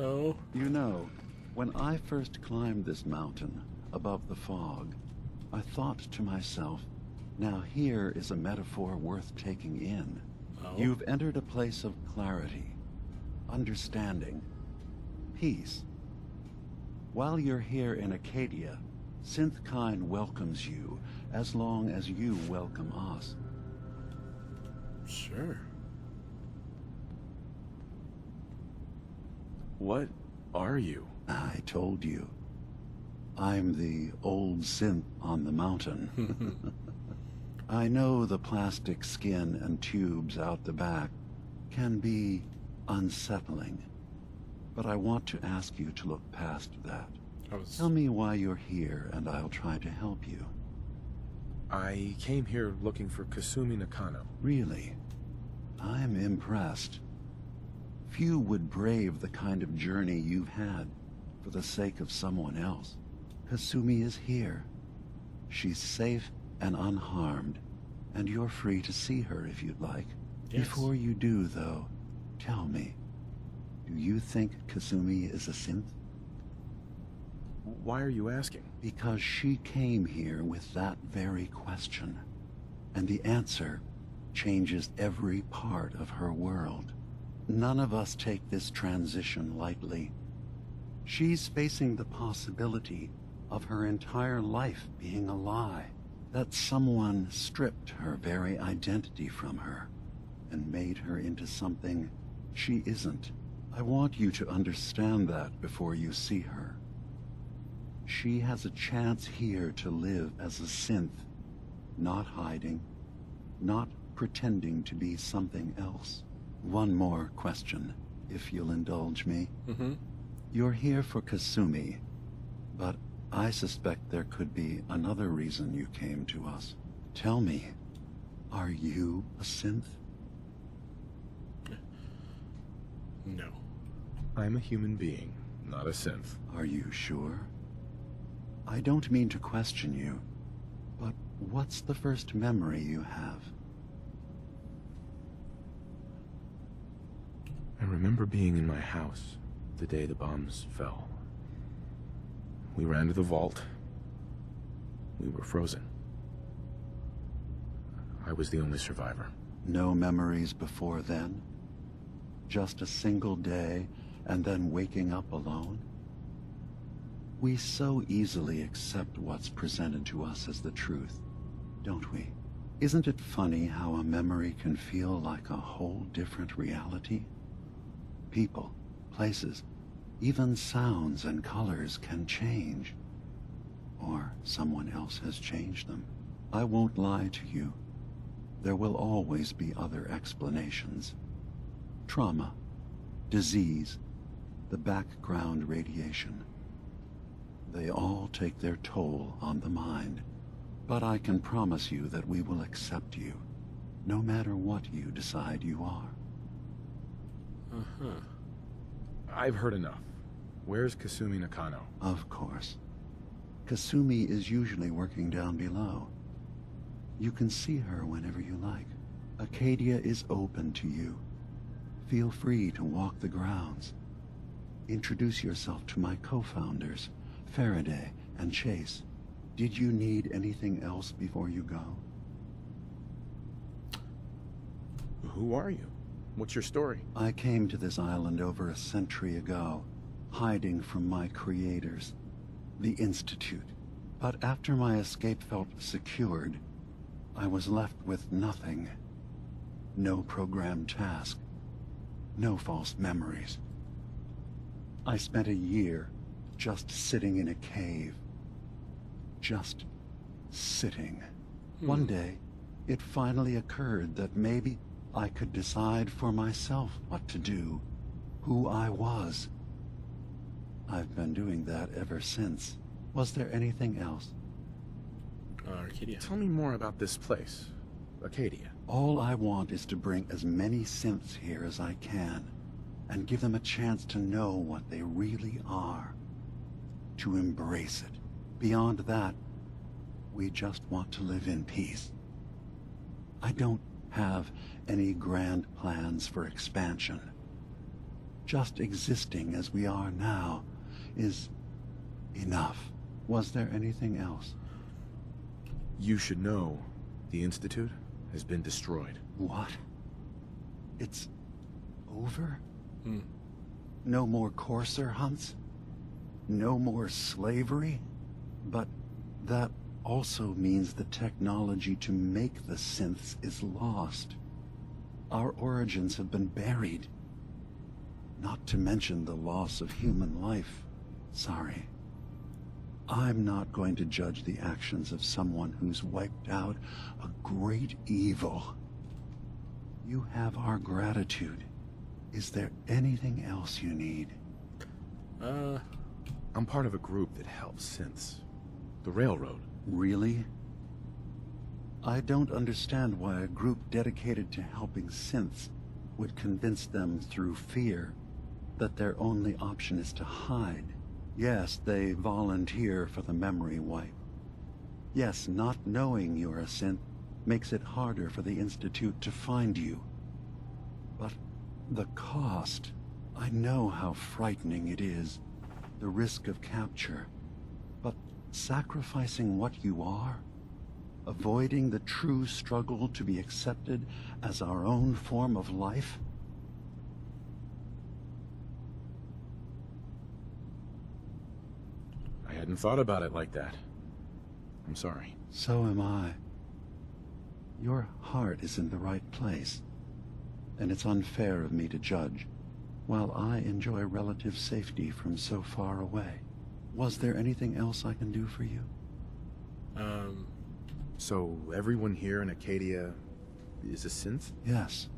Oh. You know, when I first climbed this mountain above the fog, I thought to myself, now here is a metaphor worth taking in. Oh. You've entered a place of clarity, understanding, peace. While you're here in Acadia, Synth welcomes you as long as you welcome us. Sure. What are you? I told you. I'm the old synth on the mountain. I know the plastic skin and tubes out the back can be unsettling, but I want to ask you to look past that. Tell me why you're here, and I'll try to help you. I came here looking for Kasumi Nakano. Really? I'm impressed. Few would brave the kind of journey you've had for the sake of someone else. Kasumi is here. She's safe and unharmed, and you're free to see her if you'd like. Yes. Before you do, though, tell me, do you think Kasumi is a synth? Why are you asking? Because she came here with that very question, and the answer changes every part of her world. None of us take this transition lightly. She's facing the possibility of her entire life being a lie, that someone stripped her very identity from her and made her into something she isn't. I want you to understand that before you see her. She has a chance here to live as a synth, not hiding, not pretending to be something else. One more question, if you'll indulge me. You're here for Kasumi, but I suspect there could be another reason you came to us. Tell me, are you a synth? No. I'm a human being, not a synth. Are you sure? I don't mean to question you, but what's the first memory you have? I remember being in my house the day the bombs fell. We ran to the vault. We were frozen. I was the only survivor. No memories before then? Just a single day and then waking up alone? We so easily accept what's presented to us as the truth, don't we? Isn't it funny how a memory can feel like a whole different reality? People, places, even sounds and colors can change. Or someone else has changed them. I won't lie to you. There will always be other explanations. Trauma, disease, the background radiation. They all take their toll on the mind. But I can promise you that we will accept you, no matter what you decide you are. I've heard enough. Where's Kasumi Nakano? Of course. Kasumi is usually working down below. You can see her whenever you like. Acadia is open to you. Feel free to walk the grounds. Introduce yourself to my co-founders, Faraday and Chase. Did you need anything else before you go? Who are you? What's your story? I came to this island over a century ago, hiding from my creators, the Institute. But after my escape felt secured, I was left with nothing. No programmed task. No false memories. I spent a year just sitting in a cave. Just sitting. One day, it finally occurred that maybe I could decide for myself what to do, who I was. I've been doing that ever since. Was there anything else? Arcadia. Tell me more about this place, Acadia. All I want is to bring as many synths here as I can, and give them a chance to know what they really are. To embrace it. Beyond that, we just want to live in peace. I don't have any grand plans for expansion. just existing as we are now is enough. Was there anything else? You should know, the Institute has been destroyed. What? It's over? Hmm. No more courser hunts? No more slavery? But that also means the technology to make the synths is lost. Our origins have been buried. Not to mention the loss of human life. Sorry. I'm not going to judge the actions of someone who's wiped out a great evil. You have our gratitude. Is there anything else you need? I'm part of a group that helps synths. The Railroad. Really? I don't understand why a group dedicated to helping synths would convince them through fear that their only option is to hide. Yes, they volunteer for the memory wipe. Yes, not knowing you're a synth makes it harder for the Institute to find you. But the cost, I know how frightening it is, the risk of capture. But sacrificing what you are, avoiding the true struggle to be accepted as our own form of life? I hadn't thought about it like that. I'm sorry. So am I. Your heart is in the right place, and it's unfair of me to judge, while I enjoy relative safety from so far away. Was there anything else I can do for you? So everyone here in Acadia is a synth? Yes.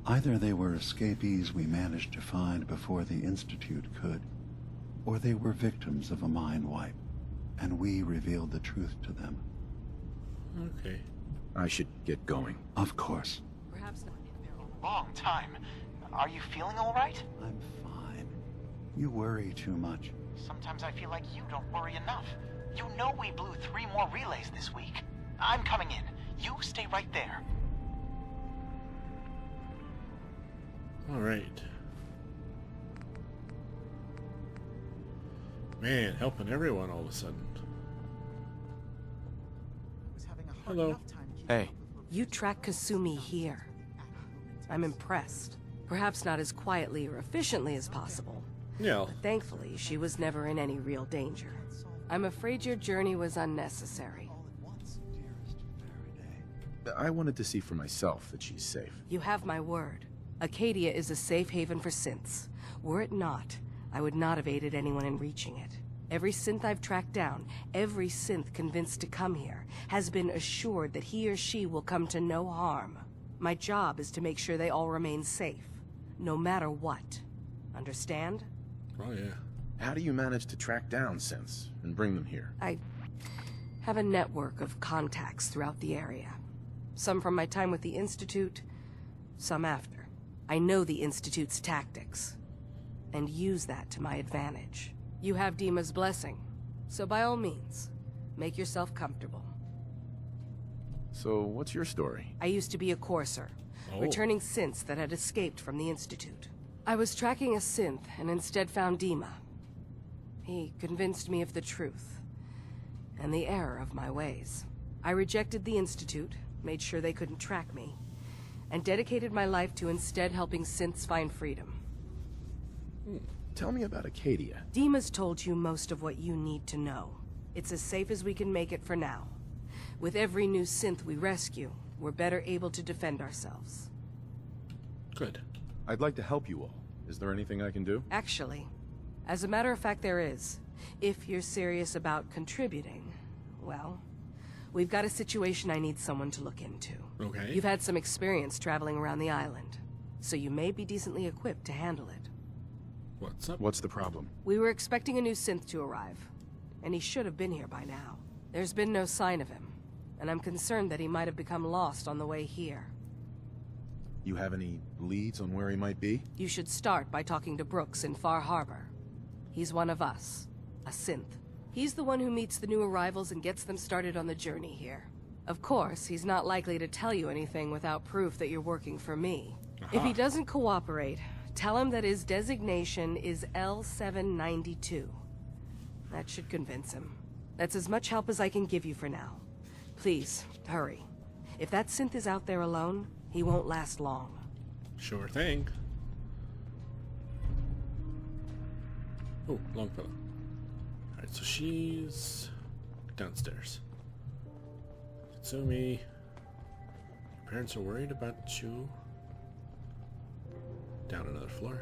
Either they were escapees we managed to find before the Institute could, or they were victims of a mind wipe, and we revealed the truth to them. Okay. I should get going. Of course. Perhaps not in a long time. Are you feeling all right? I'm fine. You worry too much. Sometimes I feel like you don't worry enough. You know we blew 3 more relays this week. I'm coming in. You stay right there. All right. Man, helping everyone all of a sudden. Hello. Hey. You track Kasumi here. I'm impressed. Perhaps not as quietly or efficiently as possible. Yeah. But thankfully, she was never in any real danger. I'm afraid your journey was unnecessary. I wanted to see for myself that she's safe. You have my word. Acadia is a safe haven for synths. Were it not, I would not have aided anyone in reaching it. Every synth I've tracked down, every synth convinced to come here, has been assured that he or she will come to no harm. My job is to make sure they all remain safe, no matter what. Understand? Oh, yeah. How do you manage to track down synths and bring them here? I have a network of contacts throughout the area. Some from my time with the Institute, some after. I know the Institute's tactics, and use that to my advantage. You have DiMa's blessing, so by all means, make yourself comfortable. So, what's your story? I used to be a courser, returning synths that had escaped from the Institute. I was tracking a synth and instead found DiMa. He convinced me of the truth, and the error of my ways. I rejected the Institute, made sure they couldn't track me, and dedicated my life to instead helping synths find freedom. Tell me about Acadia. DiMa's told you most of what you need to know. It's as safe as we can make it for now. With every new synth we rescue, we're better able to defend ourselves. Good. I'd like to help you all. Is there anything I can do? Actually, as a matter of fact, there is. If you're serious about contributing, well, we've got a situation I need someone to look into. Okay. You've had some experience traveling around the island, so you may be decently equipped to handle it. What's up? What's the problem? We were expecting a new synth to arrive, and he should have been here by now. There's been no sign of him, and I'm concerned that he might have become lost on the way here. You have any leads on where he might be? You should start by talking to Brooks in Far Harbor. He's one of us, a synth. He's the one who meets the new arrivals and gets them started on the journey here. Of course, he's not likely to tell you anything without proof that you're working for me. If he doesn't cooperate, Tell him that his designation is L792. That should convince him. That's as much help as I can give you for now. Please, hurry. If that synth is out there alone, he won't last long. Sure thing. Oh, Longfellow. Alright, so she's downstairs. Kasumi. Your parents are worried about you. Down another floor.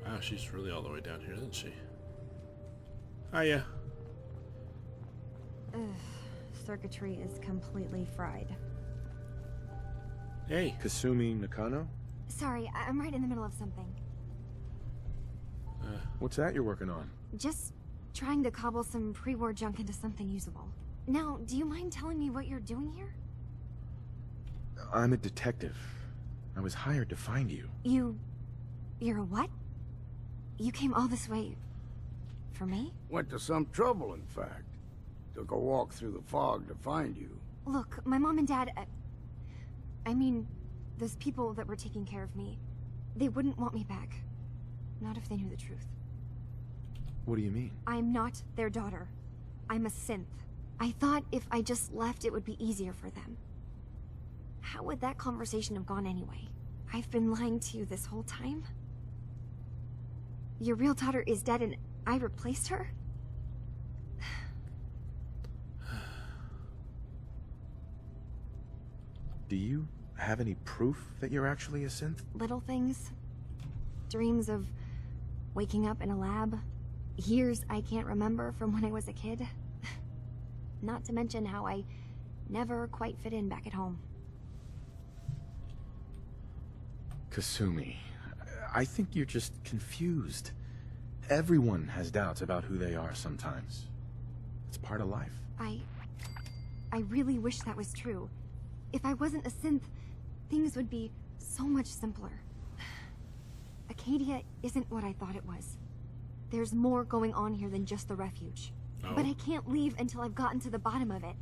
Wow, she's really all the way down here, isn't she? Hiya. Ugh, circuitry is completely fried. Hey. Kasumi Nakano? Sorry, I'm right in the middle of something. What's that you're working on? Just trying to cobble some pre-war junk into something usable. Now, do you mind telling me what you're doing here? I'm a detective. I was hired to find you. You're a what? You came all this way... for me? Went to some trouble, in fact. Took a walk through the fog to find you. Look, my mom and dad... I mean, those people that were taking care of me, they wouldn't want me back. Not if they knew the truth. What do you mean? I'm not their daughter. I'm a synth. I thought if I just left, it would be easier for them. How would that conversation have gone anyway? I've been lying to you this whole time? Your real daughter is dead and I replaced her? Do you have any proof that you're actually a synth? Little things. Dreams of waking up in a lab. Years I can't remember from when I was a kid. Not to mention how I never quite fit in back at home. Kasumi, I think you're just confused. Everyone has doubts about who they are sometimes. It's part of life. I really wish that was true. If I wasn't a synth, things would be so much simpler. Acadia isn't what I thought it was. There's more going on here than just the refuge. Oh. But I can't leave until I've gotten to the bottom of it.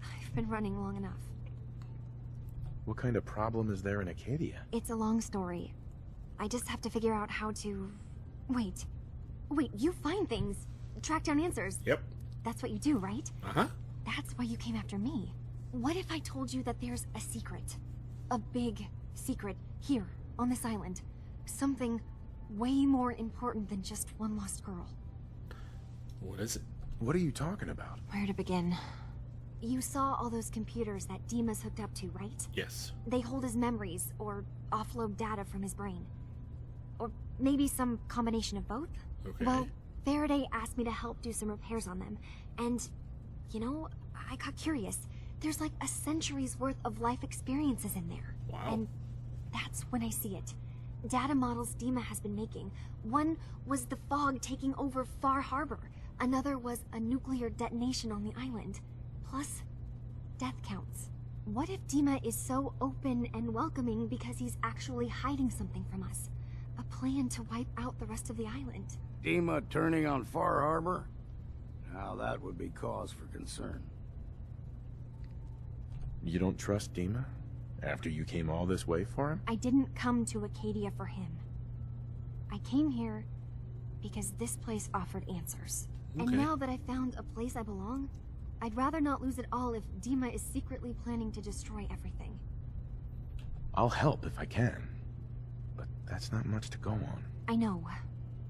I've been running long enough. What kind of problem is there in Acadia? It's a long story. I just have to figure out how to... Wait, you find things. Track down answers. Yep. That's what you do, right? Uh-huh. That's why you came after me. What if I told you that there's a secret? A big secret here, on this island. Something way more important than just one lost girl. What is it? What are you talking about? Where to begin? You saw all those computers that DiMa's hooked up to, right? Yes. They hold his memories, or offload data from his brain. Or maybe some combination of both? Okay. Well, Faraday asked me to help do some repairs on them. And, you know, I got curious. There's like a century's worth of life experiences in there. Wow. And that's when I see it. Data models DiMa has been making. One was the fog taking over Far Harbor. Another was a nuclear detonation on the island. Plus, death counts. What if DiMa is so open and welcoming because he's actually hiding something from us? A plan to wipe out the rest of the island. DiMa turning on Far Harbor? Now that would be cause for concern. You don't trust DiMa? After you came all this way for him? I didn't come to Acadia for him. I came here because this place offered answers. Okay. And now that I found a place I belong, I'd rather not lose it all if DiMa is secretly planning to destroy everything. I'll help if I can. But that's not much to go on. I know.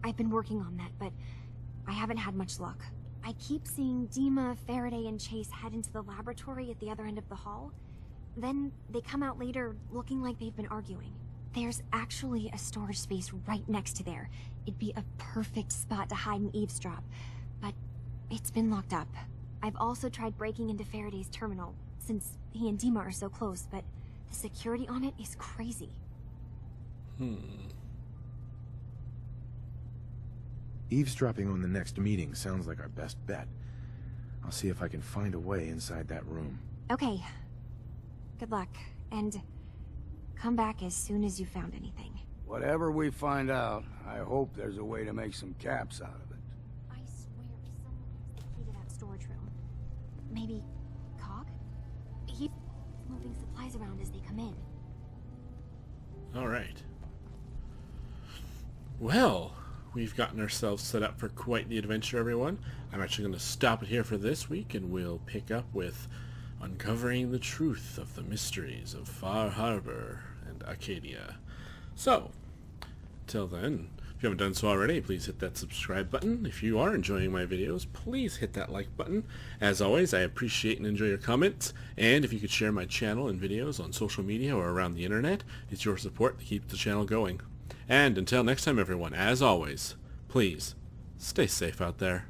I've been working on that, but I haven't had much luck. I keep seeing DiMa, Faraday, and Chase head into the laboratory at the other end of the hall. Then they come out later looking like they've been arguing. There's actually a storage space right next to there. It'd be a perfect spot to hide and eavesdrop. But it's been locked up. I've also tried breaking into Faraday's terminal, since he and DiMa are so close, but the security on it is crazy. Eavesdropping on the next meeting sounds like our best bet. I'll see if I can find a way inside that room. Okay. Good luck, and come back as soon as you found anything. Whatever we find out, I hope there's a way to make some caps out of it. I swear, if someone has the key to that storage room, Maybe Cog? He's moving supplies around as they come in. Alright. Well, we've gotten ourselves set up for quite the adventure, everyone. I'm actually going to stop it here for this week, and we'll pick up with uncovering the truth of the mysteries of Far Harbor and Acadia. So, till then, if you haven't done so already, please hit that subscribe button. If you are enjoying my videos, please hit that like button. As always, I appreciate and enjoy your comments, and if you could share my channel and videos on social media or around the internet, it's your support that keeps the channel going. And until next time, everyone, as always, please stay safe out there.